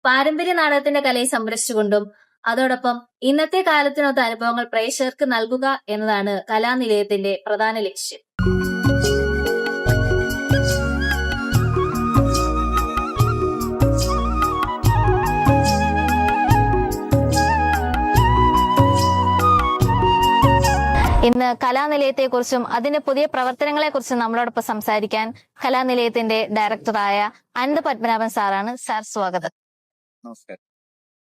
പാരമ്പര്യ നാടകത്തിന്റെ കലയെ സംരക്ഷിച്ചുകൊണ്ടും അതോടൊപ്പം ഇന്നത്തെ കാലത്തിനൊത്ത അനുഭവങ്ങൾ പ്രേക്ഷകർക്ക് നൽകുക എന്നതാണ് കലാനിലയത്തിന്റെ പ്രധാന ലക്ഷ്യം. ഇന്ന് കലാനിലയത്തെക്കുറിച്ചും അതിന്റെ പുതിയ പ്രവർത്തനങ്ങളെക്കുറിച്ചും നമ്മളോടൊപ്പം സംസാരിക്കാൻ കലാനിലയത്തിന്റെ ഡയറക്ടറായ അനന്ത് പത്മനാഭൻ സാറാണ്. സാർ, സ്വാഗതം. നമസ്കാരം.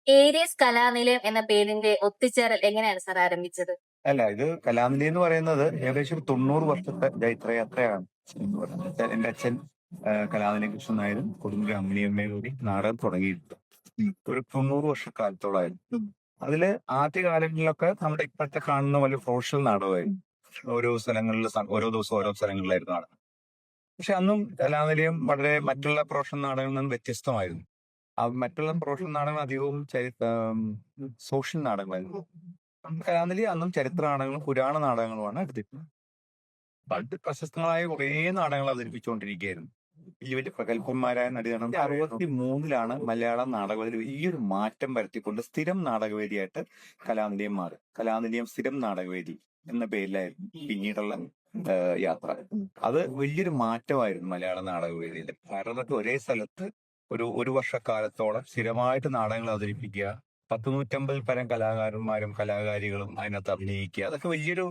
ഏരിയസ് കലാനിലയം എന്ന പേരിന്റെ ഒത്തുചേരൽ എങ്ങനെയാണ് സാർ ആരംഭിച്ചത്? ഇത് കലാനിലയം എന്ന് പറയുന്നത് ഏകദേശം 90 വർഷത്തെ ജൈത്രയാത്രയാണ് എന്ന് പറയുന്നത്. എന്റെ അച്ഛൻ കലാനിലയം കൃഷ്ണൻ നായരും കൊടുങ്ങല്ലൂർ അമ്മിണിയമ്മയും കൂടി നാടകം തുടങ്ങിയിട്ട് ഒരു 90 വർഷക്കാലത്തോളായിരുന്നു. അതില് ആദ്യ കാലങ്ങളിലൊക്കെ നമ്മുടെ ഇപ്പോഴത്തെ കാണുന്ന വലിയ പ്രൊഫഷണൽ നാടകമായിരുന്നു. ഓരോ സ്ഥലങ്ങളിൽ ഓരോ ദിവസം ഓരോ സ്ഥലങ്ങളിലായിരുന്നു നാടകം. പക്ഷെ അന്നും കലാനിലയം വളരെ മറ്റുള്ള പ്രൊഫഷണൽ നാടകങ്ങളിൽ നിന്നും വ്യത്യസ്തമായിരുന്നു. മറ്റുള്ള പ്രൊഫഷണൽ നാടകങ്ങൾ അധികവും സോഷ്യൽ നാടകമായിരുന്നു. കലാനിലയം അന്നും ചരിത്ര നാടകങ്ങളും പുരാണ നാടകങ്ങളുമാണ് എടുത്തിരുന്നത്. പണ്ട് പ്രശസ്തങ്ങളായ കുറേ നാടകങ്ങൾ അവതരിപ്പിച്ചുകൊണ്ടിരിക്കുകയായിരുന്നു. വലിയ വലിയ പ്രഗത്ഭന്മാരായ നടികളും. 63 മലയാളം നാടകവേദി വലിയൊരു മാറ്റം വരുത്തിക്കൊണ്ട് സ്ഥിരം നാടകവേദിയായിട്ട് കലാനിലയം മാറി. കലാനിലയം സ്ഥിരം നാടകവേദി എന്ന പേരിലായിരുന്നു പിന്നീടുള്ള യാത്ര. അത് വലിയൊരു മാറ്റമായിരുന്നു മലയാള നാടകവേദിയിൽ. കാരണം ഒരേ സ്ഥലത്ത് ഒരു വർഷക്കാലത്തോളം സ്ഥിരമായിട്ട് നാടകങ്ങൾ അവതരിപ്പിക്കുക, 150 പരം കലാകാരന്മാരും കലാകാരികളും അതിനകത്ത് അഭിനയിക്കുക, അതൊക്കെ വലിയൊരു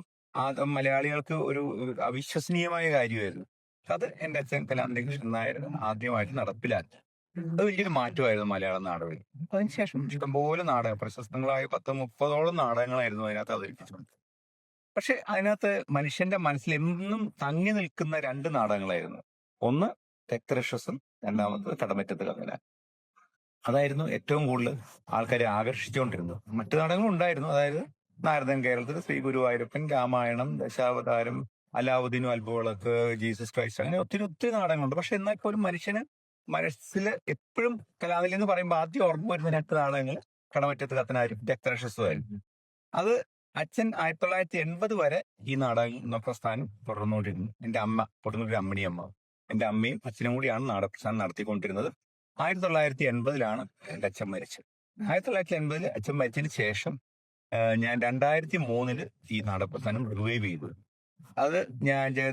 മലയാളികൾക്ക് ഒരു അവിശ്വസനീയമായ കാര്യമായിരുന്നു. അത് എന്റെ അച്ഛൻ കലാനിലയം കൃഷ്ണൻ നായർ ആദ്യമായിട്ട് നടപ്പിലാക്കി. അത് വലിയൊരു മാറ്റമായിരുന്നു മലയാളം നാടകം. അതിനുശേഷം ഇഷ്ടംപോലെ നാടകം, പ്രശസ്തങ്ങളായ 10-30ഓളം നാടകങ്ങളായിരുന്നു അതിനകത്ത് അവതരിപ്പിച്ചുകൊണ്ട്. പക്ഷെ അതിനകത്ത് മനുഷ്യന്റെ മനസ്സിൽ എന്നും തങ്ങി നിൽക്കുന്ന 2 നാടകങ്ങളായിരുന്നു. ഒന്ന് രക്തരക്ഷസും, രണ്ടാമത് കടമറ്റത്ത് കവല. അതായിരുന്നു ഏറ്റവും കൂടുതൽ ആൾക്കാരെ ആകർഷിച്ചുകൊണ്ടിരുന്നത്. മറ്റു നാടകങ്ങളും ഉണ്ടായിരുന്നു. അതായത് നാരദൻ കേരളത്തിൽ, ശ്രീ ഗുരുവായൂരപ്പൻ, രാമായണം, ദശാവതാരം, അലാവുദ്ദീനും അത്ഭുതവിളക്ക്, ജീസസ് ക്രൈസ്റ്റ്, അങ്ങനെ ഒത്തിരി നാടകങ്ങളുണ്ട്. പക്ഷെ എന്നാൽ പോലും മനുഷ്യന് മനസ്സിൽ എപ്പോഴും കലാനിലയം എന്ന് പറയുമ്പോൾ ആദ്യം ഓർമ്മ വരുന്ന 2 നാടകങ്ങൾ കടമറ്റത്ത് കത്തനാരും രക്തരക്ഷസുമായിരുന്നു. അത് അച്ഛൻ 1980 വരെ ഈ നാടക പ്രസ്ഥാനം തുടർന്നുകൊണ്ടിരുന്നു. എന്റെ അമ്മ കൊടുങ്ങല്ലൂർ അമ്മിണിയമ്മ, എന്റെ അമ്മയും അച്ഛനും കൂടിയാണ് നാടക പ്രസ്ഥാനം നടത്തിക്കൊണ്ടിരുന്നത്. 1980 എന്റെ അച്ഛൻ മരിച്ചത്. 1980 അച്ഛൻ മരിച്ചതിന് ശേഷം ഞാൻ 2003 ഈ നാടക പ്രസ്ഥാനം റിവൈവ് ചെയ്തു. അത്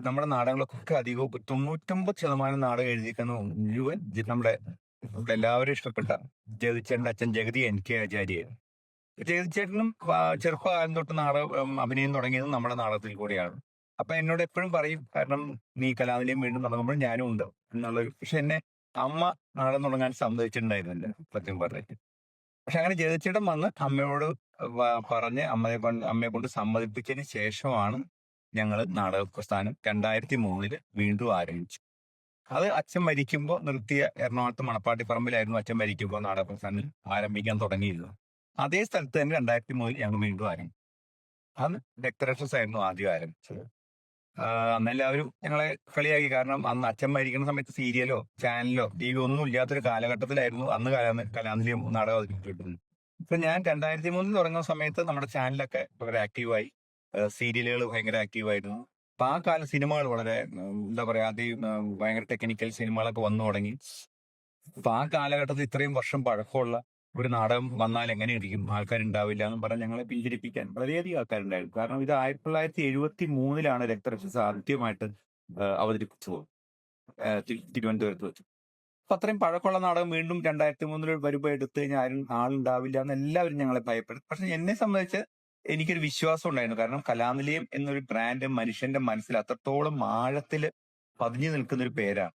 നമ്മുടെ നാടകങ്ങളൊക്കെ അധികവും 99% നാടകം എഴുതിയിരിക്കുന്ന മുഴുവൻ നമ്മുടെ എല്ലാവരും ഇഷ്ടപ്പെട്ട ജഗതിച്ചേട്ടന്റെ അച്ഛൻ ജഗതി NK ആചാര്യായിരുന്നു. ജഗതിച്ചേട്ടനും ചെറുപ്പകാലം തൊട്ട് നാടകം അഭിനയം തുടങ്ങിയത് നമ്മുടെ നാടകത്തിൽ കൂടിയാണ്. അപ്പൊ എന്നോട് എപ്പോഴും പറയും, കാരണം നീ കലാനിലയം വീണ്ടും തുടങ്ങുമ്പോൾ ഞാനും ഉണ്ട് എന്നുള്ളൊരു. പക്ഷെ എന്നെ അമ്മ നാടകം തുടങ്ങാൻ സമ്മതിച്ചിട്ടുണ്ടായിരുന്നില്ല സത്യം പറഞ്ഞിട്ട്. പക്ഷെ അങ്ങനെ ജഗതിച്ചേട്ടൻ വന്ന് അമ്മയോട് പറഞ്ഞ് അമ്മയെ കൊണ്ട് സമ്മതിപ്പിച്ചതിന് ശേഷമാണ് ഞങ്ങൾ നാടക പ്രസ്ഥാനം 2003 വീണ്ടും ആരംഭിച്ചു. അത് അച്ഛൻ മരിക്കുമ്പോൾ നിർത്തിയ എറണാകുളത്ത് മണപ്പാട്ടിപ്പറമ്പിലായിരുന്നു അച്ഛൻ മരിക്കുമ്പോൾ നാടക പ്രസ്ഥാനം ആരംഭിക്കാൻ തുടങ്ങിയിരുന്നു. അതേ സ്ഥലത്ത് തന്നെ 2003 ഞങ്ങൾ വീണ്ടും ആരംഭിച്ചു. അന്ന് രക്തരക്ഷസ് ആയിരുന്നു ആദ്യം ആരംഭിച്ചത്. അന്നെല്ലാവരും ഞങ്ങളെ കളിയാക്കി. കാരണം അന്ന് അച്ഛൻ മരിക്കുന്ന സമയത്ത് സീരിയലോ ചാനലോ TV ഒന്നും ഇല്ലാത്തൊരു കാലഘട്ടത്തിലായിരുന്നു അന്ന് കലാനിലയം നാടകം അവതരിപ്പിച്ചിരുന്നത്. ഇപ്പൊ ഞാൻ 2003 തുടങ്ങുന്ന സമയത്ത് നമ്മുടെ ചാനലൊക്കെ വളരെ ആക്റ്റീവായി, സീരിയലുകൾ ഭയങ്കര ആക്റ്റീവായിരുന്നു. അപ്പൊ ആ കാലം സിനിമകൾ വളരെ എന്താ പറയാ, ഭയങ്കര ടെക്നിക്കൽ സിനിമകളൊക്കെ വന്നു തുടങ്ങി. അപ്പൊ ആ കാലഘട്ടത്തിൽ ഇത്രയും വർഷം പഴക്കമുള്ള ഒരു നാടകം വന്നാൽ എങ്ങനെയിരിക്കും, ആൾക്കാരുണ്ടാവില്ല എന്ന് പറഞ്ഞ് ഞങ്ങളെ പിന്തിരിപ്പിക്കാൻ വളരെയധികം ആൾക്കാരുണ്ടായിരുന്നു. കാരണം ഇത് 1973 രക്തരക്ഷസ് ആദ്യമായിട്ട് അവതരിപ്പിച്ചത് തിരുവനന്തപുരത്ത് വെച്ചു. അപ്പൊ അത്രയും പഴക്കമുള്ള നാടകം വീണ്ടും 2003 വരുമ്പോൾ എടുത്തു കഴിഞ്ഞാൽ ആരും ആളുണ്ടാവില്ല എന്ന് എല്ലാവരും ഞങ്ങളെ ഭയപ്പെടും. പക്ഷെ എന്നെ സംബന്ധിച്ച് എനിക്കൊരു വിശ്വാസം ഉണ്ടായിരുന്നു. കാരണം കലാനിലയം എന്നൊരു ബ്രാൻഡ് മനുഷ്യന്റെ മനസ്സിൽ അത്രത്തോളം ആഴത്തിൽ പതിഞ്ഞു നിൽക്കുന്ന ഒരു പേരാണ്.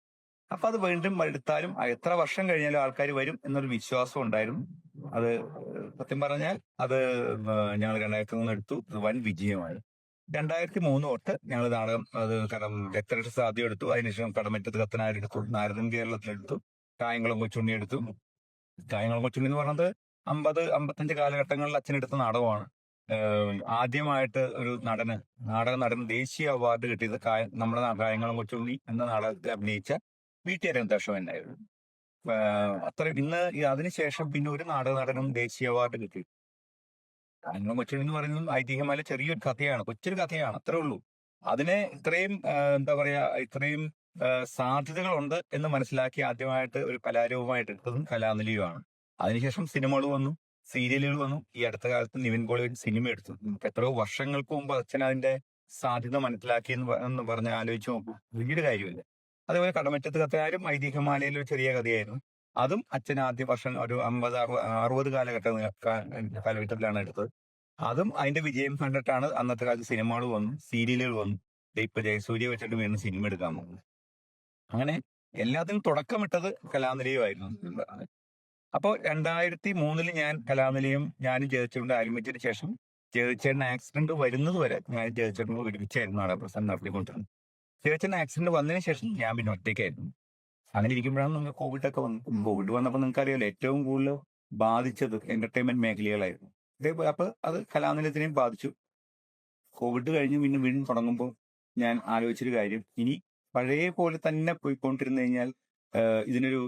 അപ്പൊ അത് വീണ്ടും എടുത്താലും എത്ര വർഷം കഴിഞ്ഞാലും ആൾക്കാർ വരും എന്നൊരു വിശ്വാസം ഉണ്ടായിരുന്നു. അത് സത്യം പറഞ്ഞാൽ അത് ഞങ്ങൾ 2003 എടുത്തു. വൻ വിജയമായി. 2003 തൊട്ട് ഞങ്ങൾ നാടകം രക്തരക്ഷസ് ആദ്യം എടുത്തു. അതിനുശേഷം കടമറ്റത്ത് കത്തനാരെടുത്തു, നാരദൻ കേരളത്തിലെടുത്തു, കായംകുളം കൊച്ചുണ്ണി എടുത്തു. കായംകുളം കൊച്ചുണ്ണി എന്ന് പറഞ്ഞത് 50-55 കാലഘട്ടങ്ങളിൽ അച്ഛനെടുത്ത നാടകമാണ്. ആദ്യമായിട്ട് ഒരു നാടക നടന് ദേശീയ അവാർഡ് കിട്ടിയത് നമ്മുടെ കായംകുളം കൊച്ചുണ്ണി എന്ന നാടകത്തിൽ അഭിനയിച്ച VT രംഗദർശനം എന്നായിരുന്നു. ഇന്ന് അതിനുശേഷം പിന്നെ ഒരു നാടക നടനും ദേശീയ അവാർഡ് കിട്ടി. കായംകുളം കൊച്ചുണ്ണി എന്ന് പറയുന്നത് ഐതിഹ്യമായ ചെറിയൊരു കഥയാണ്, കൊച്ചൊരു കഥയാണ്, അത്രേ ഉള്ളൂ. അതിനെ ഇത്രയും എന്താ പറയാ, ഇത്രയും സാധ്യതകളുണ്ട് എന്ന് മനസ്സിലാക്കി ആദ്യമായിട്ട് ഒരു കലാരൂപമായിട്ട് എടുത്തതും കലാനിലയമാണ്. അതിനുശേഷം സിനിമകൾ വന്നു, സീരിയലുകൾ വന്നു. ഈ അടുത്ത കാലത്ത് നിവിൻ പോളി ഒരു സിനിമ എടുത്തു. എത്രയോ വർഷങ്ങൾക്ക് മുമ്പ് അച്ഛൻ അതിന്റെ സാധ്യത മനസ്സിലാക്കി എന്ന് പറഞ്ഞ് ആലോചിച്ച് നോക്കൂ, വലിയൊരു കാര്യമില്ല. അതേപോലെ കടമറ്റത്ത് കത്തനാരും ഐതിഹ്യമാലയിൽ ഒരു ചെറിയ കഥയായിരുന്നു. അതും അച്ഛൻ ആദ്യ വർഷം ഒരു 50-60 കാലഘട്ടത്തിലാണ് എടുത്തത്. അതും അതിന്റെ വിജയം കണ്ടിട്ടാണ് അന്നത്തെ കാലത്ത് സിനിമകൾ വന്നു, സീരിയലുകൾ വന്നു. ഇപ്പൊ ജയസൂര്യ വെച്ചിട്ട് വീണ്ടും സിനിമ എടുക്കാൻ പോകുന്നു. അങ്ങനെ എല്ലാത്തിനും തുടക്കമിട്ടത് കലാനിലയമായിരുന്നു. അപ്പോൾ 2003 ഞാൻ കലാനിലയം ഞാനും ജയച്ചേട്ടൻ ആരംഭിച്ചതിന് ശേഷം ജയച്ചേട്ടൻ ആക്സിഡന്റ് വരുന്നത് വരെ ഞാൻ ജയച്ചേട്ടൻ ഒരുമിച്ചായിരുന്നു അവിടെ പ്രസന്റ് നടത്തിക്കൊണ്ടിരുന്നത്. ജയച്ചേട്ടൻ ആക്സിഡന്റ് വന്നതിന് ശേഷം ഞാൻ പിന്നെ ഒറ്റയ്ക്കായിരുന്നു. അങ്ങനെ ഇരിക്കുമ്പോഴാണ് നമുക്ക് കോവിഡൊക്കെ വന്നു. കോവിഡ് വന്നപ്പോൾ നിങ്ങൾക്ക് അറിയാലോ, ഏറ്റവും കൂടുതൽ ബാധിച്ചത് എന്റർടൈൻമെന്റ് മേഖലകളായിരുന്നു. ഇതേപോലെ അപ്പൊ അത് കലാനിലയത്തിനെയും ബാധിച്ചു. കോവിഡ് കഴിഞ്ഞ് പിന്നെ വീണ്ടും തുടങ്ങുമ്പോൾ ഞാൻ ആലോചിച്ചൊരു കാര്യം, ഇനി പഴയ പോലെ തന്നെ പോയിക്കൊണ്ടിരുന്നു കഴിഞ്ഞാൽ ഇതിനൊരു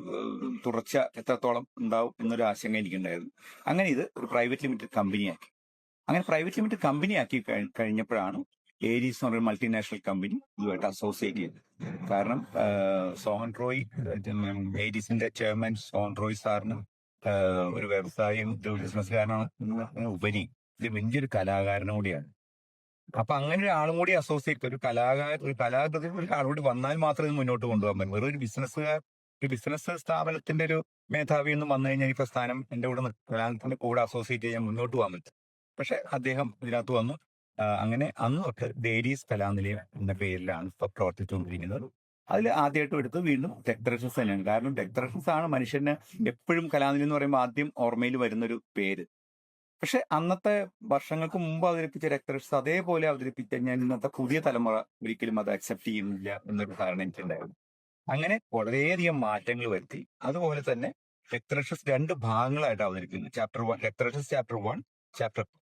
തുടർച്ച എത്രത്തോളം ഉണ്ടാവും എന്നൊരു ആശങ്ക എനിക്കുണ്ടായിരുന്നു. അങ്ങനെ ഇത് ഒരു പ്രൈവറ്റ് ലിമിറ്റഡ് കമ്പനിയാക്കി. അങ്ങനെ പ്രൈവറ്റ് ലിമിറ്റഡ് കമ്പനിയാക്കി കഴിഞ്ഞപ്പോഴാണ് ഏരീസ് എന്ന് പറയുന്ന മൾട്ടിനാഷണൽ കമ്പനി ഇതുമായിട്ട് അസോസിയേറ്റ് ചെയ്തത്. കാരണം സോഹൻ റോയ്, ഏരീസിന്റെ ചെയർമാൻ സോഹൻ റോയ് സാറിന് ഒരു വ്യവസായം, ഒരു ബിസിനസ്സുകാരനാണ് ഉപരി ഇത് വലിയൊരു കലാകാരനും കൂടിയാണ്. അപ്പൊ അങ്ങനെ ഒരാളും കൂടി അസോസിയേറ്റ്, ഒരു കലാകൃതി ഒരാളുകൂടി വന്നാൽ മാത്രമേ ഇത് മുന്നോട്ട് കൊണ്ടുപോകാൻ പറ്റും. വെറും ഒരു ബിസിനസ് സ്ഥാപനത്തിന്റെ ഒരു മേധാവി എന്ന് വന്നു കഴിഞ്ഞാൽ ഈ പ്രസ്ഥാനം എന്റെ കൂടെ കലാകാരത്തിന്റെ കൂടെ അസോസിയേറ്റ് ചെയ്യാൻ മുന്നോട്ട് പോകാൻ പറ്റും. പക്ഷെ അദ്ദേഹം ഇതിനകത്ത് വന്നു. അങ്ങനെ അന്ന് തൊട്ട് ദേരീസ് കലാനിലയം എന്ന പേരിലാണ് ഇപ്പൊ പ്രവർത്തിച്ചുകൊണ്ടിരിക്കുന്നത്. അതിൽ ആദ്യമായിട്ടും എടുത്ത് വീണ്ടും ടെക്ട്രഷസ് തന്നെയാണ്. കാരണം ടെക്ട്രഷസ് ആണ് മനുഷ്യന് എപ്പോഴും കലാനിലയം എന്ന് പറയുമ്പോൾ ആദ്യം ഓർമ്മയിൽ വരുന്നൊരു പേര്. പക്ഷെ അന്നത്തെ വർഷങ്ങൾക്ക് മുമ്പ് അവതരിപ്പിച്ച രക്തരക്ഷസ് അതേപോലെ അവതരിപ്പിച്ച ഞാൻ ഇന്നത്തെ പുതിയ തലമുറ ഒരിക്കലും അത് അക്സെപ്റ്റ് ചെയ്യുന്നില്ല എന്നൊരു ധാരണ എനിക്കുണ്ടായിരുന്നു. അങ്ങനെ വളരെയധികം മാറ്റങ്ങൾ വരുത്തി. അതുപോലെ തന്നെ രക്തരക്ഷസ് 2 ഭാഗങ്ങളായിട്ട് അവതരിപ്പിക്കുന്നു. Chapter 1 രക്തരക്ഷസ്, chapter 1, chapter 2.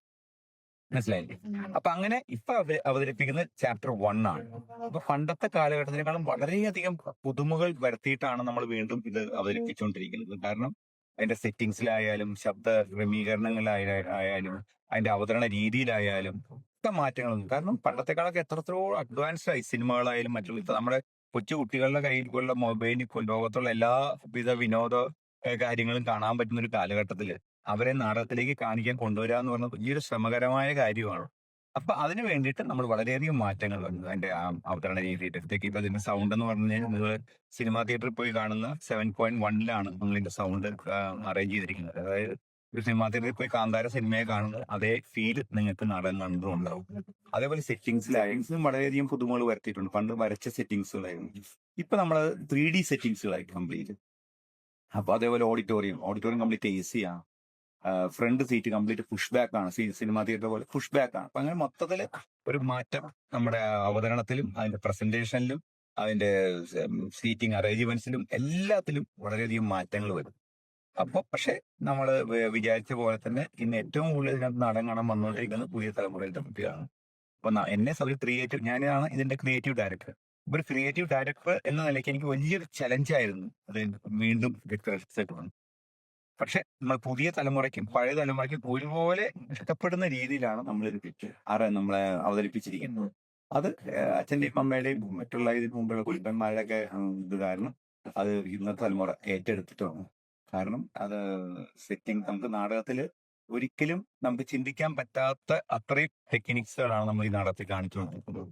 മനസ്സിലായില്ലേ? അപ്പൊ അങ്ങനെ ഇപ്പൊ അവതരിപ്പിക്കുന്നത് ചാപ്റ്റർ 1 ആണ്. അപ്പൊ പണ്ടത്തെ കാലഘട്ടത്തിനേക്കാളും വളരെയധികം പുതുമകൾ വരുത്തിയിട്ടാണ് നമ്മൾ വീണ്ടും ഇത് അവതരിപ്പിച്ചുകൊണ്ടിരിക്കുന്നത്. കാരണം അതിന്റെ സെറ്റിങ്സിലായാലും ശബ്ദ ക്രമീകരണങ്ങളിലായാലും അതിന്റെ അവതരണ രീതിയിലായാലും ഒക്കെ മാറ്റങ്ങളുണ്ട്. കാരണം പണ്ടത്തെക്കാളൊക്കെ എത്രത്തോളം അഡ്വാൻസ്ഡ് ആയി സിനിമകളായാലും മറ്റുള്ള. ഇപ്പൊ നമ്മുടെ കൊച്ചു കുട്ടികളുടെ കയ്യിലുള്ള മൊബൈലിൽ ലോകത്തുള്ള എല്ലാവിധ വിനോദ കാര്യങ്ങളും കാണാൻ പറ്റുന്ന ഒരു കാലഘട്ടത്തില് അവരെ നാടകത്തിലേക്ക് കാണിക്കാൻ കൊണ്ടുവരിക എന്ന് പറഞ്ഞത് വലിയൊരു ശ്രമകരമായ കാര്യമാണ്. അപ്പൊ അതിന് വേണ്ടിയിട്ട് നമ്മൾ വളരെയധികം മാറ്റങ്ങൾ വന്നു അതിന്റെ അവതരണ രീതിയിലേക്ക്. ഇപ്പൊ അതിന്റെ സൗണ്ട് എന്ന് പറഞ്ഞു കഴിഞ്ഞാൽ നിങ്ങൾ സിനിമാ തിയേറ്ററിൽ പോയി കാണുന്ന 7.1-ലാണ് നമ്മൾ ഇതിന്റെ സൗണ്ട് അറേഞ്ച് ചെയ്തിരിക്കുന്നത്. അതായത് ഒരു സിനിമാ തിയേറ്ററിൽ പോയി കാന്താര സിനിമയെ കാണുന്നത് അതേ ഫീൽ നിങ്ങൾക്ക് നാടകം കണ്ടുണ്ടാവും. അതേപോലെ സെറ്റിംഗ്സിലായാലും വളരെയധികം പുതുമകൾ വരുത്തിയിട്ടുണ്ട്. പണ്ട് വരച്ച സെറ്റിംഗ്സുകളായിരുന്നു, ഇപ്പൊ നമ്മൾ 3D സെറ്റിംഗ്സുകളായി കംപ്ലീറ്റ്. അപ്പൊ അതേപോലെ ഓഡിറ്റോറിയം കംപ്ലീറ്റ് AC ആണ്. Front seat complete push back ആണ്. സിനിമാ തിയേറ്റർ പോലെ പുഷ് ബാക്ക് ആണ്. അപ്പൊ അങ്ങനെ മൊത്തത്തില് ഒരു മാറ്റം നമ്മുടെ അവതരണത്തിലും അതിന്റെ പ്രസന്റേഷനിലും അതിന്റെ സീറ്റിംഗ് അറേഞ്ച്മെന്റ്സിലും എല്ലാത്തിലും വളരെയധികം മാറ്റങ്ങൾ വരും. അപ്പൊ പക്ഷെ നമ്മൾ വിചാരിച്ച പോലെ തന്നെ ഇന്ന് ഏറ്റവും കൂടുതൽ ഇതിനകത്ത് നാടകം കാണാൻ വന്നുകൊണ്ടിരിക്കുന്നത് പുതിയ തലമുറയിലെ കുട്ടികളാണ്. അപ്പൊ എന്നെ ക്രിയേറ്റീവ്, ഞാനാണ് ഇതിന്റെ ക്രിയേറ്റീവ് ഡയറക്ടർ. ഒരു ക്രിയേറ്റീവ് ഡയറക്ടർ എന്ന നിലയ്ക്ക് എനിക്ക് വലിയൊരു ചലഞ്ചായിരുന്നു അത് വീണ്ടും വന്നു. പക്ഷെ നമ്മൾ പുതിയ തലമുറയ്ക്കും പഴയ തലമുറയ്ക്കും ഒരുപോലെ ഇഷ്ടപ്പെടുന്ന രീതിയിലാണ് നമ്മളെ അവതരിപ്പിച്ചിരിക്കുന്നത്. അത് അച്ഛൻ്റെയും അമ്മയുടെയും മറ്റുള്ള ഇതിന് മുമ്പുള്ള കുടുംബന്മാരുടെയൊക്കെ ഇത് കാരണം അത് ഇന്നത്തെ തലമുറ ഏറ്റെടുത്തിട്ടാണ്. കാരണം അത് സെറ്റിംഗ് നമുക്ക് നാടകത്തിൽ ഒരിക്കലും നമുക്ക് ചിന്തിക്കാൻ പറ്റാത്ത അത്രയും ടെക്നിക്സുകളാണ് നമ്മൾ ഈ നാടകത്തിൽ കാണിച്ചുകൊണ്ടിരിക്കുന്നത്.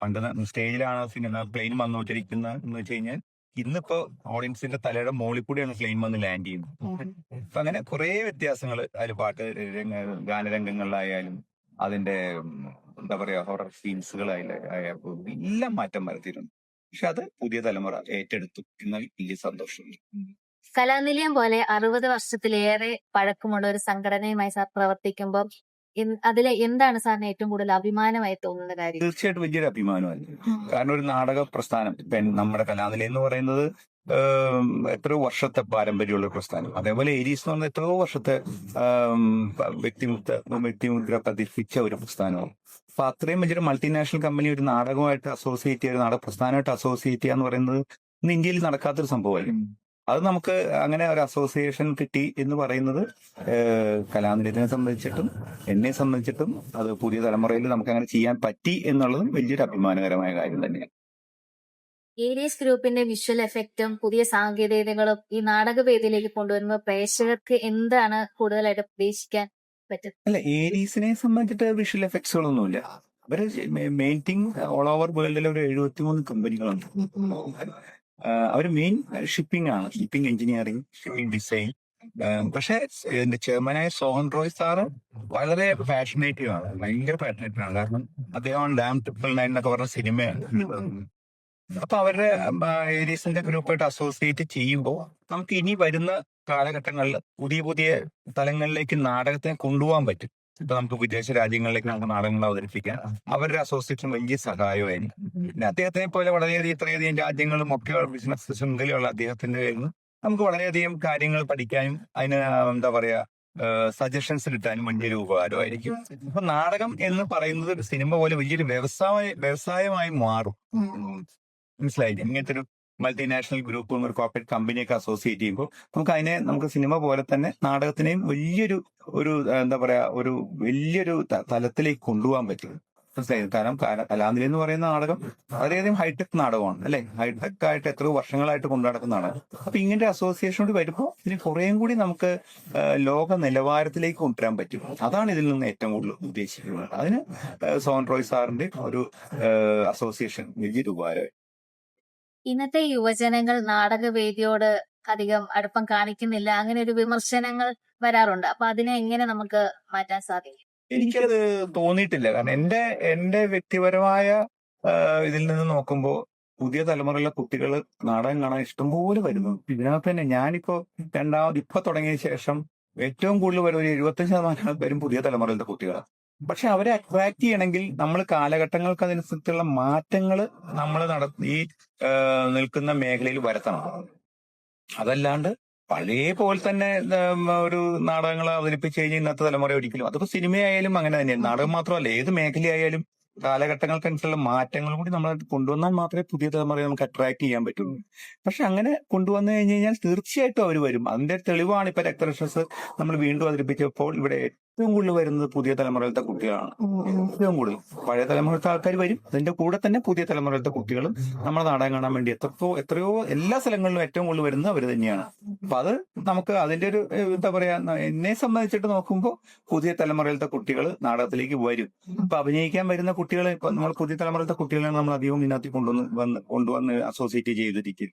പണ്ട് സ്റ്റേജിലാണ് സിനിമ പ്ലെയിൻ വന്നുകൊണ്ടിരിക്കുന്ന എന്ന് വെച്ച് കഴിഞ്ഞാൽ ഇന്നിപ്പോ ഓഡിയൻസിന്റെ തലയുടെ മുകളിൽ കൂടിയാണ് പ്ലെയിൻ വന്ന് ലാൻഡ് ചെയ്യുന്നത്. അപ്പൊ അങ്ങനെ കുറെ വ്യത്യാസങ്ങൾ അതിൽ പാട്ട് ഗാനരംഗങ്ങളിലായാലും അതിന്റെ എന്താ പറയാ ഹൊറർ സീൻസുകളായാലും എല്ലാം മാറ്റം വരുത്തിയിട്ടുണ്ട്. പക്ഷെ അത് പുതിയ തലമുറ ഏറ്റെടുത്തു എന്നാൽ വലിയ സന്തോഷമുണ്ട്. കലാനിലയം പോലെ 60 വർഷത്തിലേറെ പഴക്കമുള്ള ഒരു സംഘടനയുമായി സാർ പ്രവർത്തിക്കുമ്പോൾ അതിലെ എന്താണ് സാറിന് ഏറ്റവും കൂടുതൽ അഭിമാനമായി തോന്നുന്ന കാര്യം? തീർച്ചയായിട്ടും വലിയൊരു അഭിമാനമല്ല. കാരണം ഒരു നാടക പ്രസ്ഥാനം നമ്മുടെ കലാനിലയം എന്ന് പറയുന്നത് എത്രയോ വർഷത്തെ പാരമ്പര്യമുള്ള പ്രസ്ഥാനം. അതേപോലെ ഏരീസ് എന്ന് പറഞ്ഞാൽ എത്രയോ വർഷത്തെ വ്യക്തിമുദ്ര പതിപ്പിച്ച ഒരു പ്രസ്ഥാനമാണ്. അപ്പൊ അത്രയും വലിയൊരു മൾട്ടിനാഷണൽ കമ്പനി ഒരു നാടകമായിട്ട് അസോസിയേറ്റ് ചെയ്യുക, നാടക പ്രസ്ഥാനമായിട്ട് അസോസിയേറ്റ് ചെയ്യുക എന്ന് പറയുന്നത് ഇന്ന് ഇന്ത്യയിൽ നടക്കാത്തൊരു സംഭവമല്ലേ. അത് നമുക്ക് അങ്ങനെ ഒരു അസോസിയേഷൻ കിട്ടി എന്ന് പറയുന്നത് കലാനിലയത്തിനെ സംബന്ധിച്ചിട്ടും എന്നെ സംബന്ധിച്ചിട്ടും അത് പുതിയ തലമുറയിൽ നമുക്ക് അങ്ങനെ ചെയ്യാൻ പറ്റി എന്നുള്ളതും വലിയൊരു അഭിമാനകരമായ കാര്യം തന്നെയാണ്. ഏരീസ് ഗ്രൂപ്പിന്റെ വിഷ്വൽ എഫക്റ്റും പുതിയ സാങ്കേതികതകളും ഈ നാടകവേദിയിലേക്ക് കൊണ്ടുവരുമ്പോൾ പ്രേക്ഷകർക്ക് എന്താണ് കൂടുതലായിട്ട് പ്രതീക്ഷിക്കാൻ പറ്റും? അല്ല, ഏരീസിനെ സംബന്ധിച്ചിട്ട് വിഷ്വൽ എഫക്ട്സുകളൊന്നുമില്ല. അവര് മെയിൻറ്റിങ് ഓൾ ഓവർ വേൾഡിൽ ഒരു 73 കമ്പനികളുണ്ട്. അവര് മെയിൻ ഷിപ്പിംഗ് ആണ്, ഷിപ്പിംഗ് എഞ്ചിനീയറിംഗ്, ഷിപ്പിംഗ് ഡിസൈൻ. പക്ഷെ എന്റെ ചെയർമാനായ സോഹൻ റോയ് സാറ് വളരെ പാഷനേറ്റീവ് ആണ്, ഭയങ്കര പാഷനേറ്റീവ് ആണ്. കാരണം അദ്ദേഹം ഡാം 999 എന്നൊക്കെ പറഞ്ഞ സിനിമയാണ്. അപ്പൊ അവരുടെ ഏരീസിന്റെ ഗ്രൂപ്പായിട്ട് അസോസിയേറ്റ് ചെയ്യുമ്പോൾ നമുക്ക് ഇനി വരുന്ന കാലഘട്ടങ്ങളിൽ പുതിയ പുതിയ തലങ്ങളിലേക്ക് നാടകത്തെ കൊണ്ടുപോകാൻ പറ്റും. ഇപ്പൊ നമുക്ക് വിദേശ രാജ്യങ്ങളിലേക്ക് നമുക്ക് നാടകങ്ങൾ അവതരിപ്പിക്കാം. അവരുടെ അസോസിയേഷൻ വലിയ സഹായമായിരിക്കും. പിന്നെ അദ്ദേഹത്തിനെ പോലെ വളരെയധികം ഇത്രയധികം രാജ്യങ്ങളും ഒക്കെ ബിസിനസ് ശൃംഖലയുള്ള അദ്ദേഹത്തിന്റെ കയ്യിൽ നിന്ന് നമുക്ക് വളരെയധികം കാര്യങ്ങൾ പഠിക്കാനും അതിന് എന്താ പറയാ സജഷൻസ് കിട്ടാനും വലിയൊരു ഉപകാരമായിരിക്കും. അപ്പൊ നാടകം എന്ന് പറയുന്നത് ഒരു സിനിമ പോലെ വലിയൊരു വ്യവസായമായി മാറും. മനസ്സിലായില്ലേ? ഇങ്ങനത്തെ ഒരു മൾട്ടിനാഷണൽ ഗ്രൂപ്പും ഒരു കോർപ്പറേറ്റ് കമ്പനിയൊക്കെ അസോസിയേറ്റ് ചെയ്യുമ്പോൾ നമുക്ക് സിനിമ പോലെ തന്നെ നാടകത്തിനെയും ഒരു എന്താ പറയാ ഒരു വലിയൊരു തലത്തിലേക്ക് കൊണ്ടുപോകാൻ പറ്റും. മനസ്സിലായി? കാരണം കലാനിലയം എന്ന് പറയുന്ന നാടകം വളരെയധികം ഹൈടെക് നാടകമാണ്, അല്ലെ? ഹൈടെക് ആയിട്ട് എത്രയോ വർഷങ്ങളായിട്ട് കൊണ്ടു നടക്കുന്നതാണ്. അപ്പൊ ഇങ്ങനത്തെ അസോസിയേഷൻ കൂടി വരുമ്പോൾ ഇതിന് കുറേയും കൂടി നമുക്ക് ലോക നിലവാരത്തിലേക്ക് കൊണ്ടുവരാൻ പറ്റും. അതാണ് ഇതിൽ നിന്ന് ഏറ്റവും കൂടുതൽ ഉദ്ദേശിക്കുന്നത്. അതിന് സോഹൻ റോയ് സാറിന്റെ ഒരു അസോസിയേഷൻ വലിയൊരു ഉപകാരമായി. ഇന്നത്തെ യുവജനങ്ങൾ നാടകവേദിയോട് അധികം അടുപ്പം കാണിക്കുന്നില്ല, അങ്ങനെ ഒരു വിമർശനങ്ങൾ വരാറുണ്ട്. അപ്പൊ അതിനെ എങ്ങനെ നമുക്ക് മാറ്റാൻ സാധിക്കും? എനിക്കത് തോന്നിയിട്ടില്ല. കാരണം എന്റെ വ്യക്തിപരമായ ഇതിൽ നിന്ന് നോക്കുമ്പോൾ പുതിയ തലമുറയിലെ കുട്ടികൾ നാടകം കാണാൻ ഇഷ്ടംപോലെ വരുന്നു. ഇതിനകത്ത് തന്നെ ഞാനിപ്പോ ഇപ്പൊ തുടങ്ങിയ ശേഷം ഏറ്റവും കൂടുതൽ വരും ഒരു 75% പേരും പുതിയ തലമുറയിലത്തെ കുട്ടികളാണ്. പക്ഷെ അവരെ അട്രാക്ട് ചെയ്യണമെങ്കിൽ നമ്മൾ കാലഘട്ടങ്ങൾക്ക് അതനുസരിച്ചുള്ള മാറ്റങ്ങൾ നമ്മൾ ഈ നിൽക്കുന്ന മേഖലയിൽ വരുത്തണം. അതല്ലാണ്ട് പഴയ പോലെ തന്നെ ഒരു നാടകങ്ങൾ അവതരിപ്പിച്ചു കഴിഞ്ഞാൽ ഇന്നത്തെ തലമുറ ഒരിക്കലും, അതിപ്പോ സിനിമയായാലും അങ്ങനെ തന്നെയാണ്. നാടകം മാത്രമല്ല, ഏത് മേഖലയായാലും കാലഘട്ടങ്ങൾക്കനുസരിച്ചുള്ള മാറ്റങ്ങൾ കൂടി നമ്മൾ കൊണ്ടുവന്നാൽ മാത്രമേ പുതിയ തലമുറയെ നമുക്ക് അട്രാക്ട് ചെയ്യാൻ പറ്റുള്ളൂ. പക്ഷെ അങ്ങനെ കൊണ്ടുവന്നു കഴിഞ്ഞു കഴിഞ്ഞാൽ തീർച്ചയായിട്ടും അവർ വരും. അതിന്റെ തെളിവാണ് ഇപ്പൊ രക്തരക്ഷസ് നമ്മൾ വീണ്ടും അവതരിപ്പിച്ചപ്പോൾ ഇവിടെ ഏറ്റവും കൂടുതൽ വരുന്നത് പുതിയ തലമുറയിലത്തെ കുട്ടികളാണ്. ഏറ്റവും കൂടുതൽ പഴയ തലമുറത്തെ ആൾക്കാർ വരും, അതിന്റെ കൂടെ തന്നെ പുതിയ തലമുറയിലത്തെ കുട്ടികളും നമ്മുടെ നാടകം കാണാൻ വേണ്ടി എത്രയോ എല്ലാ സ്ഥലങ്ങളിലും ഏറ്റവും കൂടുതൽ വരുന്നത് അവർ തന്നെയാണ്. അപ്പൊ അത് നമുക്ക് അതിന്റെ ഒരു എന്താ പറയാ, എന്നെ സംബന്ധിച്ചിട്ട് നോക്കുമ്പോൾ പുതിയ തലമുറയിലത്തെ കുട്ടികൾ നാടകത്തിലേക്ക് വരും. ഇപ്പൊ അഭിനയിക്കാൻ വരുന്ന കുട്ടികളെ ഇപ്പൊ നമ്മൾ പുതിയ തലമുറയിലത്തെ കുട്ടികളെ നമ്മൾ അധികവും ഇതിനകത്ത് കൊണ്ടുവന്ന് അസോസിയേറ്റ് ചെയ്തിരിക്കും.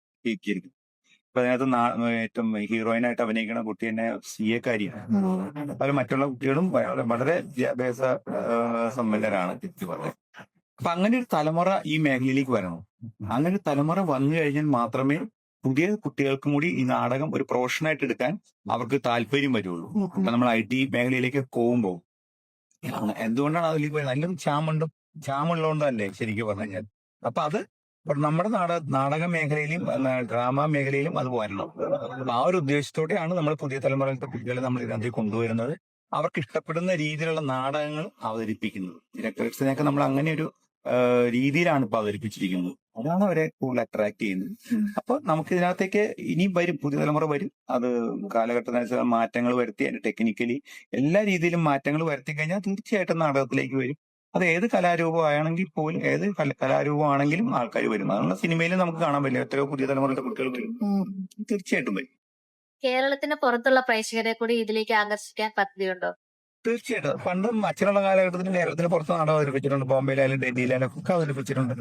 ഇപ്പൊ അതിനകത്ത് ഏറ്റവും ഹീറോയിനായിട്ട് അഭിനയിക്കുന്ന കുട്ടി തന്നെ CA കാരിയാണ്. അത് മറ്റുള്ള കുട്ടികളും വളരെ വിദ്യാഭ്യാസ സമ്പന്നരാണ് പറഞ്ഞത്. അപ്പൊ അങ്ങനെ ഒരു തലമുറ ഈ മേഖലയിലേക്ക് വരണം. അങ്ങനെ ഒരു തലമുറ വന്നു കഴിഞ്ഞാൽ മാത്രമേ പുതിയ കുട്ടികൾക്കും കൂടി ഈ നാടകം ഒരു പ്രൊഫഷനായിട്ട് എടുക്കാൻ അവർക്ക് താല്പര്യം വരുള്ളൂ. അപ്പൊ നമ്മൾ IT മേഖലയിലേക്ക് പോകുമ്പോൾ എന്തുകൊണ്ടാണ് അതിലേക്ക് വരുന്നത്? നല്ലൊരു ക്ഷാമുള്ളതുകൊണ്ടല്ലേ ശരിക്കും പറഞ്ഞു കഴിഞ്ഞാൽ. അപ്പൊ അത് നമ്മുടെ നാടക മേഖലയിലും ഡ്രാമ മേഖലയിലും അത് വരണം. ആ ഒരു ഉദ്ദേശത്തോടെയാണ് നമ്മൾ പുതിയ തലമുറയിലത്തെ കുട്ടികളെ നമ്മൾ ഇതിനകത്ത് കൊണ്ടുവരുന്നത്. അവർക്ക് ഇഷ്ടപ്പെടുന്ന രീതിയിലുള്ള നാടകങ്ങൾ അവതരിപ്പിക്കുന്നത്. രക്തരക്ഷസിനെയൊക്കെ നമ്മൾ അങ്ങനെ ഒരു രീതിയിലാണ് ഇപ്പൊ അവതരിപ്പിച്ചിരിക്കുന്നത്. അതാണ് അവരെ കൂടുതൽ അട്രാക്ട് ചെയ്യുന്നത്. അപ്പൊ നമുക്ക് ഇതിനകത്തേക്ക് ഇനി വരും, പുതിയ തലമുറ വരും. അത് കാലഘട്ടത്തിനനുസരിച്ച് മാറ്റങ്ങൾ വരുത്തി, അതിന്റെ ടെക്നിക്കലി എല്ലാ രീതിയിലും മാറ്റങ്ങൾ വരുത്തി കഴിഞ്ഞാൽ തീർച്ചയായിട്ടും നാടകത്തിലേക്ക് വരും. അത് ഏത് കലാരൂപമാണെങ്കിൽ പോലും, ഏത് കലാരൂപമാണെങ്കിലും ആൾക്കാർ വരും. അതുള്ള സിനിമയിലും നമുക്ക് കാണാൻ പറ്റില്ല, എത്രയോ പുതിയ തലമുറയുടെ കുട്ടികൾ വരും, തീർച്ചയായിട്ടും വരും. കേരളത്തിന് പുറത്തുള്ള പ്രേക്ഷകരെ കൂടി ഇതിലേക്ക് ആകർഷിക്കാൻ പദ്ധതിയുണ്ടോ? തീർച്ചയായിട്ടും. പണ്ടും അച്ഛനുള്ള കാലഘട്ടത്തിൽ കേരളത്തിന് പുറത്ത് നാടകം അവതരിപ്പിച്ചിട്ടുണ്ട്. ബോംബെയിലായാലും ഡൽഹിയിലായാലും ഒക്കെ അവതരിപ്പിച്ചിട്ടുണ്ട്.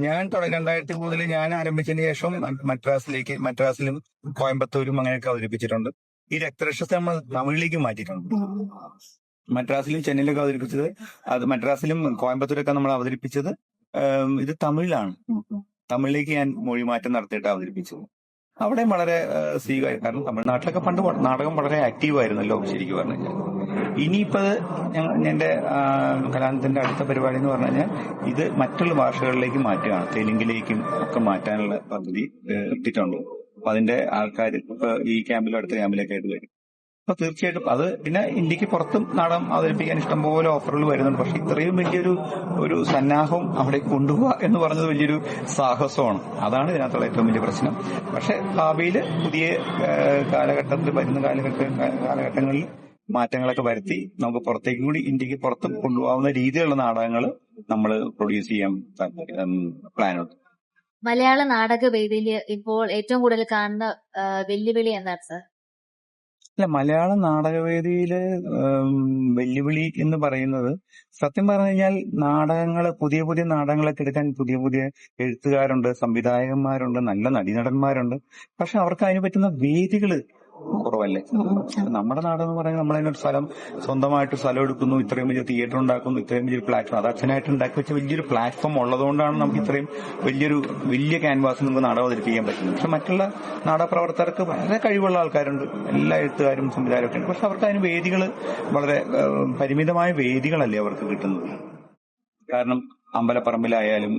ഞാൻ 2003 ഞാൻ ആരംഭിച്ചതിന് ശേഷം മദ്രാസിലും കോയമ്പത്തൂരും അങ്ങനെയൊക്കെ അവതരിപ്പിച്ചിട്ടുണ്ട്. ഈ രക്തരക്ഷസ് നമ്മൾ തമിഴിലേക്ക് മാറ്റിയിട്ടുണ്ട്. മദ്രാസിലും ചെന്നൈയിലൊക്കെ അവതരിപ്പിച്ചത്, അത് മദ്രാസിലും കോയമ്പത്തൂരൊക്കെ നമ്മൾ അവതരിപ്പിച്ചത് ഇത് തമിഴിലാണ്. തമിഴിലേക്ക് ഞാൻ മൊഴിമാറ്റം നടത്തിയിട്ട് അവതരിപ്പിച്ചത്. അവിടെയും വളരെ സ്വീകാര്യം. കാരണം തമിഴ്നാട്ടിലൊക്കെ പണ്ട് നാടകം വളരെ ആക്റ്റീവ് ആയിരുന്നല്ലോ ശരിക്കും പറഞ്ഞു കഴിഞ്ഞാൽ. ഇനിയിപ്പോ എന്റെ കലാനത്തിന്റെ അടുത്ത പരിപാടി എന്ന് പറഞ്ഞു കഴിഞ്ഞാൽ ഇത് മറ്റുള്ള ഭാഷകളിലേക്ക് മാറ്റുകയാണ്. തെലുങ്കിലേക്കും ഒക്കെ മാറ്റാനുള്ള പദ്ധതി എത്തിയിട്ടുണ്ട്. അപ്പൊ അതിന്റെ ആൾക്കാർ ഇപ്പൊ ഈ ക്യാമ്പിലും അടുത്ത ക്യാമ്പിലൊക്കെ ആയിട്ട് വരും. അപ്പൊ തീർച്ചയായിട്ടും അത് പിന്നെ ഇന്ത്യക്ക് പുറത്തും നാടകം അവതരിപ്പിക്കാൻ ഇഷ്ടംപോലെ ഓഫറുകൾ വരുന്നുണ്ട്. പക്ഷെ ഇത്രയും വലിയൊരു സന്നാഹം അവിടെ കൊണ്ടുപോവുക എന്ന് പറഞ്ഞത് വലിയൊരു സാഹസമാണ്. അതാണ് ഇതിനകത്തുള്ള ഏറ്റവും വലിയ പ്രശ്നം. പക്ഷെ ഭാവിയിൽ പുതിയ കാലഘട്ടത്തിൽ വരുന്ന കാലഘട്ടങ്ങളിൽ മാറ്റങ്ങളൊക്കെ വരുത്തി നമുക്ക് പുറത്തേക്കും കൂടി, ഇന്ത്യക്ക് പുറത്തും കൊണ്ടുപോകാവുന്ന രീതിയിലുള്ള നാടകങ്ങൾ നമ്മൾ പ്രൊഡ്യൂസ് ചെയ്യാൻ പ്ലാനുണ്ട്. മലയാള നാടകവേദിയിൽ ഇപ്പോൾ ഏറ്റവും കൂടുതൽ കാണുന്ന വെല്ലുവിളി എന്താണ് സർ? അല്ല, മലയാള നാടകവേദിയില് വെല്ലുവിളി എന്ന് പറയുന്നത് സത്യം പറഞ്ഞു കഴിഞ്ഞാൽ നാടകങ്ങള് പുതിയ പുതിയ നാടകങ്ങളൊക്കെ എടുക്കാൻ പുതിയ പുതിയ എഴുത്തുകാരുണ്ട്, സംവിധായകന്മാരുണ്ട്, നല്ല നടീനടന്മാരുണ്ട്. പക്ഷെ അവർക്ക് അതിന് പറ്റുന്ന വേദികള് കുറവല്ലേ. നമ്മുടെ നാടെന്ന് പറയുന്നത് നമ്മളതിനൊരു സ്ഥലം സ്വന്തമായിട്ട് സ്ഥലം എടുക്കുന്നു, ഇത്രയും വലിയ തിയേറ്റർ ഉണ്ടാക്കുന്നു, ഇത്രയും വലിയൊരു പ്ലാറ്റ്ഫോം, അത് അച്ഛനായിട്ട് ഉണ്ടാക്കി വെച്ച വലിയൊരു പ്ലാറ്റ്ഫോം ഉള്ളതുകൊണ്ടാണ് നമുക്ക് ഇത്രയും വലിയ ക്യാൻവാസിൽ നമുക്ക് നാടകം അവതരിപ്പിക്കാൻ പറ്റുന്നത്. പക്ഷെ മറ്റുള്ള നാടകപ്രവർത്തകർക്ക് വളരെ കഴിവുള്ള ആൾക്കാരുണ്ട്, എല്ലാ എഴുത്തുകാരും സംവിധായകരൊക്കെ ഉണ്ട്. പക്ഷെ അവർക്ക് അതിന് വേദികൾ വളരെ പരിമിതമായ വേദികളല്ലേ അവർക്ക് കിട്ടുന്നത്. കാരണം അമ്പലപ്പറമ്പിലായാലും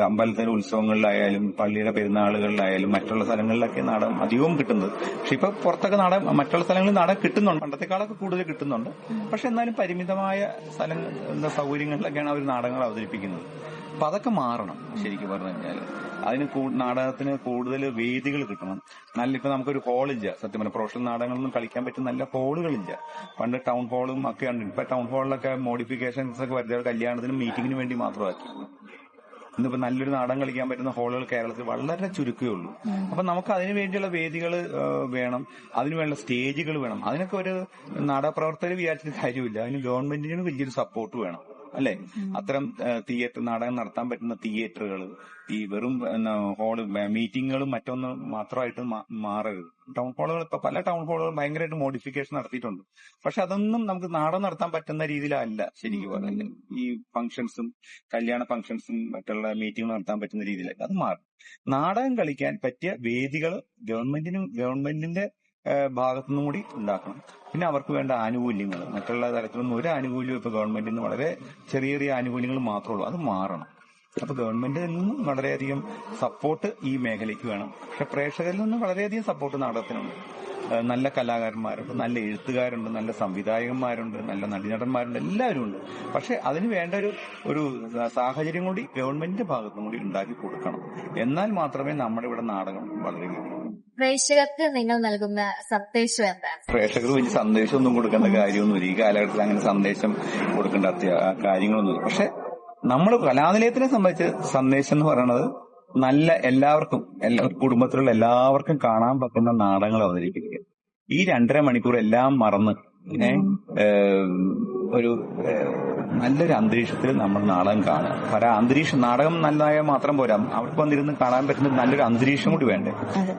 അമ്പലത്തിലെ ഉത്സവങ്ങളിലായാലും പള്ളിയുടെ പെരുന്നാളുകളിലായാലും മറ്റുള്ള സ്ഥലങ്ങളിലൊക്കെ നാടകം അധികവും കിട്ടുന്നത്. പക്ഷെ ഇപ്പൊ പുറത്തൊക്കെ നാടകം മറ്റുള്ള സ്ഥലങ്ങളിൽ നാടകം കിട്ടുന്നുണ്ട്, പണ്ടത്തെക്കാളൊക്കെ കൂടുതൽ കിട്ടുന്നുണ്ട്. പക്ഷെ എന്നാലും പരിമിതമായ സൗകര്യങ്ങളിലൊക്കെയാണ് അവർ നാടകങ്ങൾ അവതരിപ്പിക്കുന്നത്. അപ്പൊ അതൊക്കെ മാറണം ശരിക്കും പറഞ്ഞു കഴിഞ്ഞാൽ. അതിന് നാടകത്തിന് കൂടുതൽ വേദികൾ കിട്ടണം. ഇപ്പൊ നമുക്കൊരു ഹാളില്ല, സത്യം പറഞ്ഞാൽ പ്രൊഫഷണൽ നാടകങ്ങളൊന്നും കളിക്കാൻ പറ്റുന്ന നല്ല ഹാളുകളില്ല. പണ്ട് ടൗൺ ഹാളും ഒക്കെ ഉണ്ട്. ഇപ്പൊ ടൗൺ ഹാളിലൊക്കെ മോഡിഫിക്കേഷൻസ് ഒക്കെ വരുന്നത് കല്യാണത്തിനും മീറ്റിങ്ങിനും വേണ്ടി മാത്രമാക്കി. ഇന്നിപ്പോ നല്ലൊരു നാടകം കളിക്കാൻ പറ്റുന്ന ഹാളുകൾ കേരളത്തിൽ വളരെ ചുരുക്കമേ ഉള്ളൂ. അപ്പൊ നമുക്ക് അതിനു വേണ്ടിയുള്ള വേദികൾ വേണം, അതിനുവേണ്ട സ്റ്റേജുകൾ വേണം. അതിനൊക്കെ ഒരു നാടകപ്രവർത്തകർ വിചാരിച്ചിട്ട് കാര്യമില്ല, അതിന് ഗവൺമെന്റിന് വലിയൊരു സപ്പോർട്ട് വേണം അല്ലെ. അത്തരം തിയേറ്റർ നാടകം നടത്താൻ പറ്റുന്ന തിയേറ്ററുകൾ, ഈ വെറും ഹാള് മീറ്റിങ്ങുകളും മറ്റൊന്നും മാത്രമായിട്ട് മാറരുത്. ടൗൺ ഹാളുകൾ ഇപ്പൊ പല ടൗൺ ഹാളുകൾ ഭയങ്കരമായിട്ട് മോഡിഫിക്കേഷൻ നടത്തിയിട്ടുണ്ട്. പക്ഷെ അതൊന്നും നമുക്ക് നാടകം നടത്താൻ പറ്റുന്ന രീതിയിലല്ല ശരിക്കും പറഞ്ഞാൽ. ഈ ഫംഗ്ഷൻസും കല്യാണ ഫംഗ്ഷൻസും മറ്റുള്ള മീറ്റിംഗ് നടത്താൻ പറ്റുന്ന രീതിയിലല്ല. അത് മാറും. നാടകം കളിക്കാൻ പറ്റിയ വേദികൾ ഗവൺമെന്റിന്റെ ഭാഗത്തുനിന്നും കൂടി ഉണ്ടാക്കണം. പിന്നെ അവർക്ക് വേണ്ട ആനുകൂല്യങ്ങൾ, മറ്റുള്ള തരത്തിലൊന്നും ഒരു ആനുകൂല്യം ഇപ്പൊ ഗവൺമെന്റിൽ നിന്ന് വളരെ ചെറിയ ചെറിയ ആനുകൂല്യങ്ങൾ മാത്രമേ ഉള്ളൂ. അത് മാറണം. അപ്പൊ ഗവൺമെന്റിൽ നിന്നും വളരെയധികം സപ്പോർട്ട് ഈ മേഖലയ്ക്ക് വേണം. പക്ഷെ പ്രേക്ഷകരിൽ നിന്നും വളരെയധികം സപ്പോർട്ട് നാടകത്തിനുണ്ട്. നല്ല കലാകാരന്മാരുണ്ട്, നല്ല എഴുത്തുകാരുണ്ട്, നല്ല സംവിധായകന്മാരുണ്ട്, നല്ല നടീനടന്മാരുണ്ട്, എല്ലാവരും ഉണ്ട്. പക്ഷെ അതിന് വേണ്ട ഒരു സാഹചര്യം കൂടി ഗവൺമെന്റിന്റെ ഭാഗത്തും കൂടി ഉണ്ടാക്കി കൊടുക്കണം. എന്നാൽ മാത്രമേ നമ്മുടെ ഇവിടെ നാടകം വളരുകയുള്ളൂ. പ്രേക്ഷകർക്ക് നിങ്ങൾ നൽകുന്ന സന്ദേശം എന്താണ്? പ്രേക്ഷകർ വലിയ സന്ദേശമൊന്നും കൊടുക്കേണ്ട കാര്യമൊന്നുമില്ല. ഈ കാലഘട്ടത്തിൽ അങ്ങനെ സന്ദേശം കൊടുക്കേണ്ട കാര്യങ്ങളൊന്നുമില്ല. പക്ഷെ നമ്മൾ കലാനിലയത്തിനെ സംബന്ധിച്ച് സന്ദേശം എന്ന് പറയുന്നത് നല്ല എല്ലാവർക്കും കുടുംബത്തിലുള്ള എല്ലാവർക്കും കാണാൻ പറ്റുന്ന നാടകങ്ങൾ അവതരിപ്പിക്കുക. ഈ 2.5 മണിക്കൂർ എല്ലാം മറന്ന് ഒരു നല്ലൊരു അന്തരീക്ഷത്തിൽ നമ്മൾ നാടകം കാണുക. അന്തരീക്ഷം നാടകം നല്ലതായാൽ മാത്രം പോരാ, അവർക്ക് വന്നിരുന്ന് കാണാൻ പറ്റുന്ന നല്ലൊരു അന്തരീക്ഷം കൂടി വേണ്ടേ.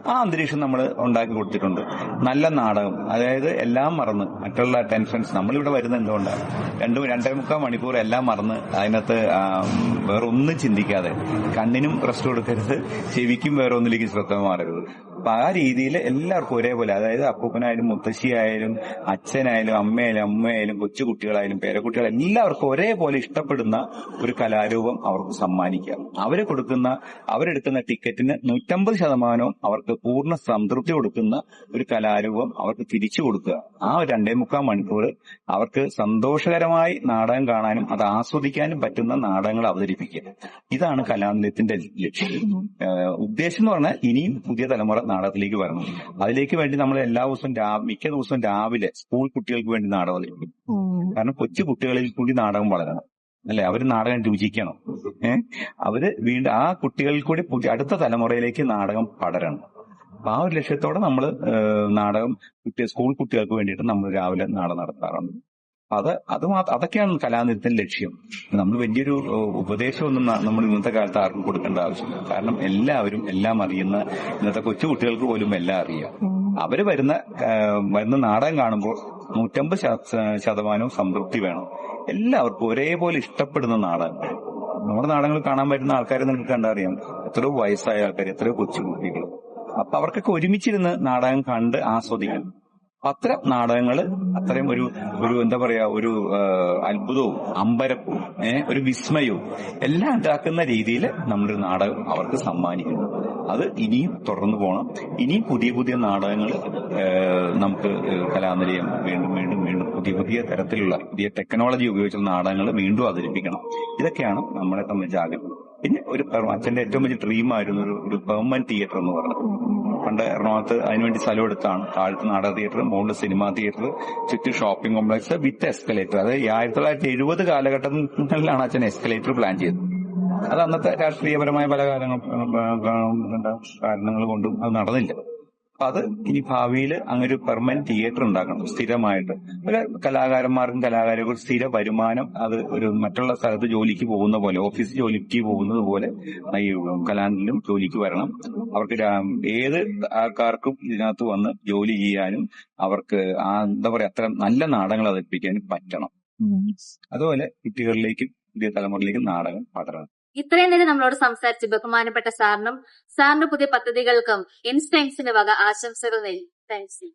ആ അന്തരീക്ഷം നമ്മൾ ഉണ്ടാക്കി കൊടുത്തിട്ടുണ്ട്. നല്ല നാടകം, അതായത് എല്ലാം മറന്ന് മറ്റുള്ള ടെൻഷൻസ്, നമ്മളിവിടെ വരുന്നത് എന്തുകൊണ്ടാണ് 2.25 മണിക്കൂർ എല്ലാം മറന്ന് അതിനകത്ത് വേറൊന്നും ചിന്തിക്കാതെ, കണ്ണിനും റെസ്റ്റ് കൊടുക്കരുത്, ചെവിക്കും വേറെ ഒന്നിലേക്ക് ശ്രദ്ധ മാറരുത്. അപ്പൊ ആ രീതിയിൽ എല്ലാവർക്കും ഒരേപോലെ, അതായത് അപ്പൂപ്പനായാലും മുത്തശ്ശിയായാലും അച്ഛനായാലും അമ്മയായാലും കൊച്ചു കുട്ടികളായാലും പേരക്കുട്ടികളായാലും എല്ലാവർക്കും ഒരേപോലെ ഇഷ്ടപ്പെടുന്ന ഒരു കലാരൂപം അവർക്ക് സമ്മാനിക്കുക. അവരെടുക്കുന്ന ടിക്കറ്റിന് 150% അവർക്ക് പൂർണ്ണ സംതൃപ്തി കൊടുക്കുന്ന ഒരു കലാരൂപം അവർക്ക് തിരിച്ചു കൊടുക്കുക. ആ 2.25 മണിക്കൂർ അവർക്ക് സന്തോഷകരമായി നാടകം കാണാനും അത് ആസ്വദിക്കാനും പറ്റുന്ന നാടകങ്ങൾ അവതരിപ്പിക്കുക. ഇതാണ് കലാനിലയത്തിന്റെ ലക്ഷ്യം. ഉദ്ദേശം എന്ന് പറഞ്ഞാൽ ഇനിയും പുതിയ തലമുറ നാടകത്തിലേക്ക് വരണം. അതിലേക്ക് വേണ്ടി നമ്മൾ മിക്ക ദിവസവും രാവിലെ സ്കൂൾ കുട്ടികൾക്ക് വേണ്ടി നാടകം അവതരിപ്പിക്കും. കാരണം കൊച്ചു കുട്ടികളിൽ കൂടി നാടകം വളരണം അല്ലെ, അവര് നാടകം രുചിക്കണം. അവര് വീണ്ടും ആ കുട്ടികളിൽ കൂടി അടുത്ത തലമുറയിലേക്ക് നാടകം പടരണം. അപ്പൊ ആ ഒരു ലക്ഷ്യത്തോടെ നമ്മൾ സ്കൂൾ കുട്ടികൾക്ക് വേണ്ടിയിട്ട് നമ്മൾ രാവിലെ നാടകം നടത്താറുണ്ട്. അതൊക്കെയാണ് കലാനിലയത്തിന്റെ ലക്ഷ്യം. നമ്മൾ വലിയൊരു ഉപദേശമൊന്നും നമ്മൾ ഇന്നത്തെ കാലത്ത് ആർക്കും കൊടുക്കേണ്ട ആവശ്യമില്ല. കാരണം എല്ലാവരും എല്ലാം അറിയുന്ന ഇന്നത്തെ കൊച്ചു കുട്ടികൾക്ക് പോലും എല്ലാം അറിയാം. അവര് വരുന്ന നാടകം കാണുമ്പോൾ 150% സംതൃപ്തി വേണം. എല്ലാവർക്കും ഒരേപോലെ ഇഷ്ടപ്പെടുന്ന നാടകങ്ങൾ. നമ്മുടെ നാടകങ്ങൾ കാണാൻ പറ്റുന്ന ആൾക്കാരെ നിങ്ങൾക്ക് കണ്ടറിയാം. എത്രയോ വയസ്സായ ആൾക്കാർ, എത്രയോ കൊച്ചു കുട്ടികൾ. അപ്പൊ അവർക്കൊക്കെ ഒരുമിച്ചിരുന്ന് നാടകം കണ്ട് ആസ്വദിക്കണം. അത്തരം നാടകങ്ങള് അത്രയും ഒരു എന്താ പറയാ, ഒരു അത്ഭുതവും അമ്പരപ്പും ഒരു വിസ്മയവും എല്ലാം ഉണ്ടാക്കുന്ന രീതിയിൽ നമ്മളൊരു നാടകം അവർക്ക് സമ്മാനിക്കുന്നു. അത് ഇനിയും തുടർന്നു പോകണം. ഇനിയും പുതിയ പുതിയ നാടകങ്ങൾ നമുക്ക് കലാനിലയം വീണ്ടും പുതിയ തരത്തിലുള്ള പുതിയ ടെക്നോളജി ഉപയോഗിച്ചുള്ള നാടകങ്ങൾ വീണ്ടും അവതരിപ്പിക്കണം. ഇതൊക്കെയാണ് നമ്മളെ സംബന്ധിച്ച് ആഗ്രഹം. പിന്നെ അച്ഛന്റെ ഏറ്റവും വലിയ ഡ്രീമായിരുന്നു ഒരു പെർമനന്റ് തിയേറ്റർ എന്ന് പറഞ്ഞത്. പണ്ട് എറണാകുളത്ത് അതിനുവേണ്ടി സ്ഥലം എടുത്താണ്. താഴത്ത് നാടക തിയേറ്റർ, മുകളിൽ സിനിമാ തിയേറ്റർ, ചുറ്റും ഷോപ്പിംഗ് കോംപ്ലക്സ് വിത്ത് എസ്കലേറ്റർ. അതായത് 1970 കാലഘട്ടങ്ങളിലാണ് അച്ഛൻ എസ്കലേറ്റർ പ്ലാൻ ചെയ്തത്. അത് അന്നത്തെ രാഷ്ട്രീയപരമായ പല കാരണങ്ങൾ കൊണ്ടും അത് നടന്നില്ല. അപ്പൊ അത് ഇനി ഭാവിയിൽ അങ്ങനെ ഒരു പെർമനന്റ് തിയേറ്റർ ഉണ്ടാക്കണം സ്ഥിരമായിട്ട്. പല കലാകാരന്മാർക്കും കലാകാരികൾക്കും സ്ഥിര വരുമാനം അത് ഒരു മറ്റുള്ള സ്ഥലത്ത് ജോലിക്ക് പോകുന്ന പോലെ, ഓഫീസ് ജോലിക്ക് പോകുന്നത് പോലെ ഈ കലാനിലും ജോലിക്ക് വരണം. അവർക്ക് ഏത് ആൾക്കാർക്കും ഇതിനകത്ത് വന്ന് ജോലി ചെയ്യാനും അവർക്ക് എന്താ പറയാ അത്ര നല്ല നാടകങ്ങൾ അവതരിപ്പിക്കാനും പറ്റണം. അതുപോലെ കുട്ടികളിലേക്കും പുതിയ തലമുറയിലേക്കും നാടകം പടരണം. ഇത്രയും നേരം നമ്മളോട് സംസാരിച്ച് ബഹുമാനപ്പെട്ട സാറിന്റെ പുതിയ പദ്ധതികൾക്കും ഇൻസ്റ്റൈൻസിന്റെ വക ആശംസകൾ നേടി. താങ്ക്സ്.